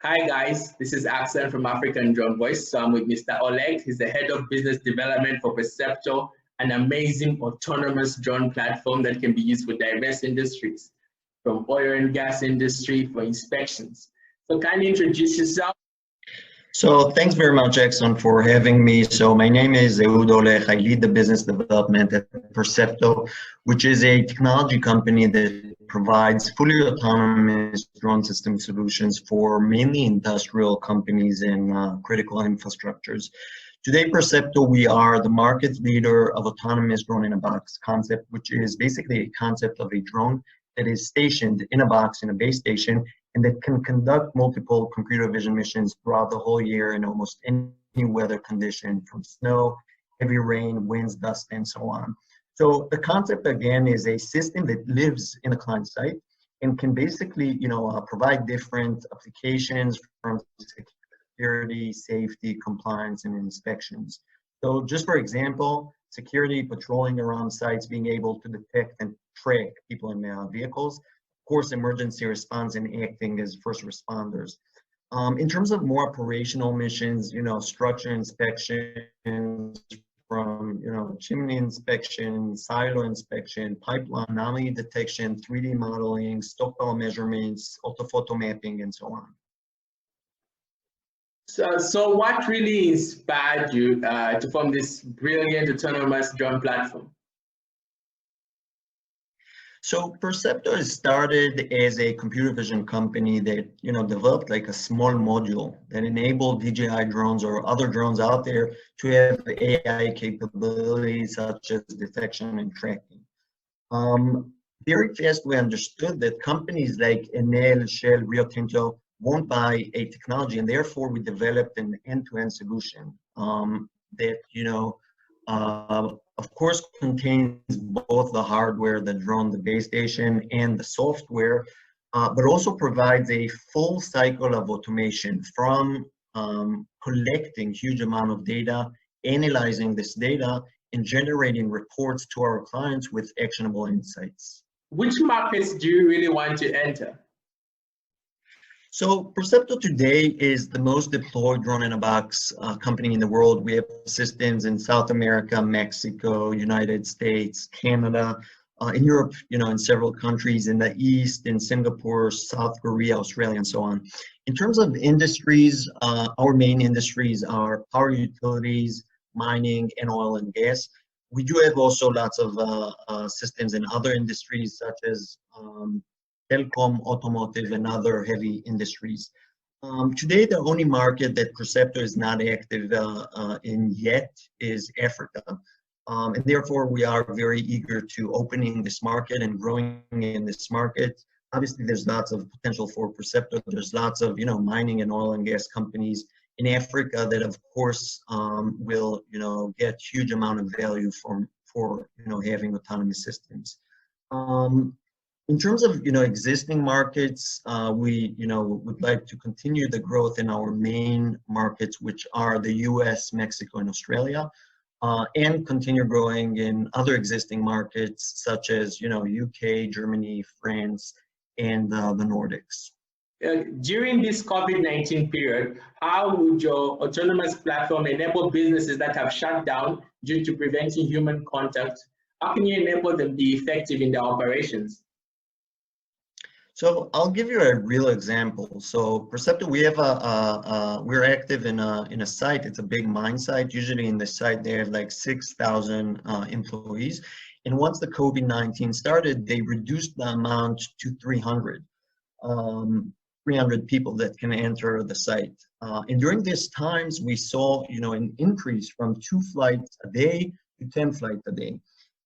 Hi guys, this is Axel from African Drone Voice. So I'm with Mr. Ollech. He's the head of business development for Percepto, an amazing autonomous drone platform that can be used for diverse industries, from oil and gas industry for inspections. So kindly introduce yourself. So thanks very much, Exxon, for having me. So my name is Ehud Ollech. I lead the business development at Percepto, which is a technology company that provides fully autonomous drone system solutions for mainly industrial companies and critical infrastructures. Today, Percepto, we are the market leader of autonomous drone in a box concept, which is basically a concept of a drone that is stationed in a box in a base station and that can conduct multiple computer vision missions throughout the whole year in almost any weather condition, from snow, heavy rain, winds, dust, and so on. So the concept, again, is a system that lives in a client site and can basically, provide different applications from security, safety, compliance, and inspections. So just for example, security patrolling around sites, being able to detect and track people in vehicles. Of course, emergency response and acting as first responders. In terms of more operational missions, structure inspections from, chimney inspection, silo inspection, pipeline anomaly detection, 3D modeling, stockpile measurements, orthophoto mapping, and so on. So what really inspired you to form this brilliant autonomous drone platform? So Percepto started as a computer vision company that developed like a small module that enabled DJI drones or other drones out there to have AI capabilities such as detection and tracking. Very fast we understood that companies like Enel, Shell, Rio Tinto won't buy a technology, and therefore we developed an end-to-end solution that of course contains both the hardware, the drone, the base station, and the software, but also provides a full cycle of automation from collecting huge amount of data, analyzing this data, and generating reports to our clients with actionable insights. Which markets do you really want to enter? So Percepto today is the most deployed drone-in-a-box company in the world. We have systems in South America, Mexico, United States, Canada, in Europe, in several countries, in the East, in Singapore, South Korea, Australia, and so on. In terms of industries, our main industries are power utilities, mining, and oil and gas. We do have also lots of systems in other industries such as telecom, automotive, and other heavy industries. Today, the only market that Percepto is not active in yet is Africa. And therefore, we are very eager to opening this market and growing in this market. Obviously, there's lots of potential for Percepto. There's lots of, mining and oil and gas companies in Africa that, of course, will, get huge amount of value for having autonomous systems. In terms of existing markets, we would like to continue the growth in our main markets, which are the U.S., Mexico, and Australia, and continue growing in other existing markets such as UK, Germany, France, and the Nordics. During this COVID-19 period, how would your autonomous platform enable businesses that have shut down due to preventing human contact? How can you enable them to be effective in their operations? So I'll give you a real example. So Percepto, we have we're active in a site. It's a big mine site. Usually in the site they have like 6,000 employees. And once the COVID-19 started, they reduced the amount to 300 people that can enter the site. And during these times, we saw an increase from 2 flights a day to 10 flights a day.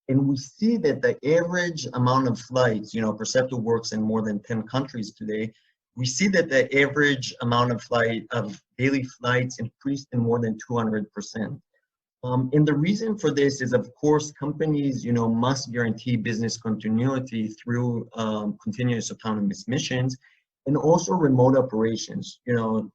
And we see that the average amount of flights, Percepto works in more than 10 countries today. We see that the average amount of daily flights increased in more than 200%. And the reason for this is, of course, companies, must guarantee business continuity through continuous autonomous missions and also remote operations. Now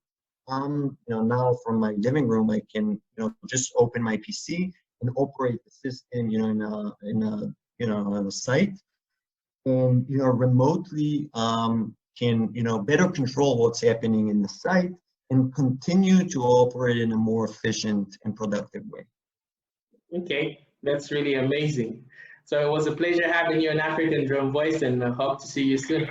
from my living room, I can, just open my PC and operate the system, in a site, and remotely can, better control what's happening in the site and continue to operate in a more efficient and productive way. Okay, that's really amazing. So it was a pleasure having you on African Drone Voice, and I hope to see you soon.